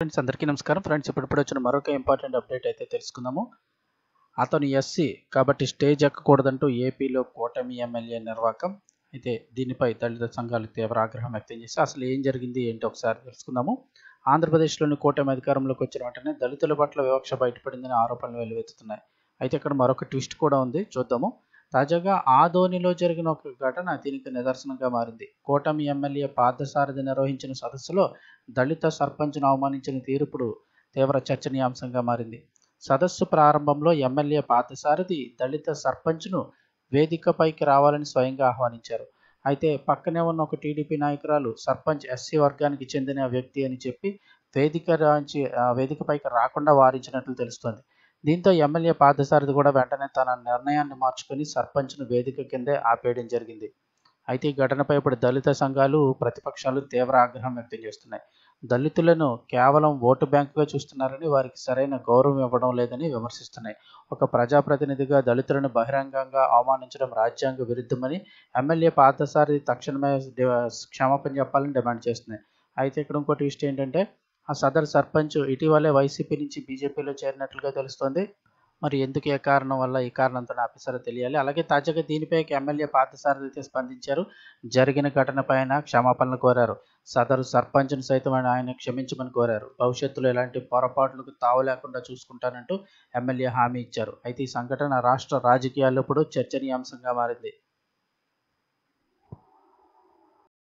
Friends అందరికీ నమస్కారం. Friends ఇప్పుడిప్పుడు వచ్చిన మరొక ఇంపార్టెంట్ అప్డేట్ అయితే తెలుసుకుందాము. అతను ఎస్సీ కాబట్టి స్టేజ్ ఎక్కకూడదంటూ ఏపీలో కూటమి ఎమ్మెల్యే నిర్వాకం. అయితే దీనిపై దళిత సంఘాలు తీవ్ర ఆగ్రహం వ్యక్తం చేసి అసలు ఏం జరిగింది ఏంటి ఒకసారి తెలుసుకుందాము. ఆంధ్రప్రదేశ్లోని కూటమి అధికారంలోకి వచ్చిన వెంటనే దళితుల పట్ల వివక్ష బయటపడిందని ఆరోపణలు వెల్లువెత్తుతున్నాయి. అయితే ఇక్కడ మరొక ట్విస్ట్ కూడా ఉంది, చూద్దాము. తాజాగా ఆదోనిలో జరిగిన ఒక ఘటన దీనికి నిదర్శనంగా మారింది. కూటమి ఎమ్మెల్యే పార్థసారథి నిర్వహించిన సదస్సులో దళిత సర్పంచ్ను అవమానించిన తీరు ఇప్పుడు తీవ్ర చర్చనీయాంశంగా మారింది. సదస్సు ప్రారంభంలో ఎమ్మెల్యే పార్థసారథి దళిత సర్పంచ్ను వేదికపైకి రావాలని స్వయంగా ఆహ్వానించారు. అయితే పక్కనే ఉన్న ఒక టీడీపీ నాయకురాలు సర్పంచ్ ఎస్సీ వర్గానికి చెందిన వ్యక్తి అని చెప్పి వేదికపైకి రాకుండా వారించినట్లు తెలుస్తోంది. దీంతో ఎమ్మెల్యే పార్థసారథి కూడా వెంటనే తన నిర్ణయాన్ని మార్చుకొని సర్పంచ్ను వేదిక కిందే ఆపేయడం జరిగింది. అయితే ఈ ఘటనపై ఇప్పుడు దళిత సంఘాలు, ప్రతిపక్షాలు తీవ్ర ఆగ్రహం వ్యక్తం చేస్తున్నాయి. దళితులను కేవలం ఓటు బ్యాంకుగా చూస్తున్నారని, వారికి సరైన గౌరవం ఇవ్వడం లేదని విమర్శిస్తున్నాయి. ఒక ప్రజాప్రతినిధిగా దళితులను బహిరంగంగా అవమానించడం రాజ్యాంగ విరుద్ధమని ఎమ్మెల్యే పార్థసారథి తక్షణమే క్షమాపణ చెప్పాలని డిమాండ్ చేస్తున్నాయి. అయితే ఇక్కడ ఇంకో ట్విస్ట్ ఏంటంటే, ఆ సదరు సర్పంచ్ ఇటీవలే వైసీపీ నుంచి బీజేపీలో చేరినట్లుగా తెలుస్తోంది. మరి ఎందుకు, ఏ కారణం వల్ల, ఈ కారణంతో ఆపేశారో తెలియాలి. అలాగే తాజాగా దీనిపై ఎమ్మెల్యే పార్థసారథి స్పందించారు. జరిగిన ఘటనపైన క్షమాపణలు కోరారు. సదరు సర్పంచ్ను సైతం ఆయన క్షమించమని కోరారు. భవిష్యత్తులో ఇలాంటి పొరపాట్లకు తావు లేకుండా చూసుకుంటానంటూ ఎమ్మెల్యే హామీ ఇచ్చారు. అయితే ఈ సంఘటన రాష్ట్ర రాజకీయాల్లో ఇప్పుడు చర్చనీయాంశంగా మారింది.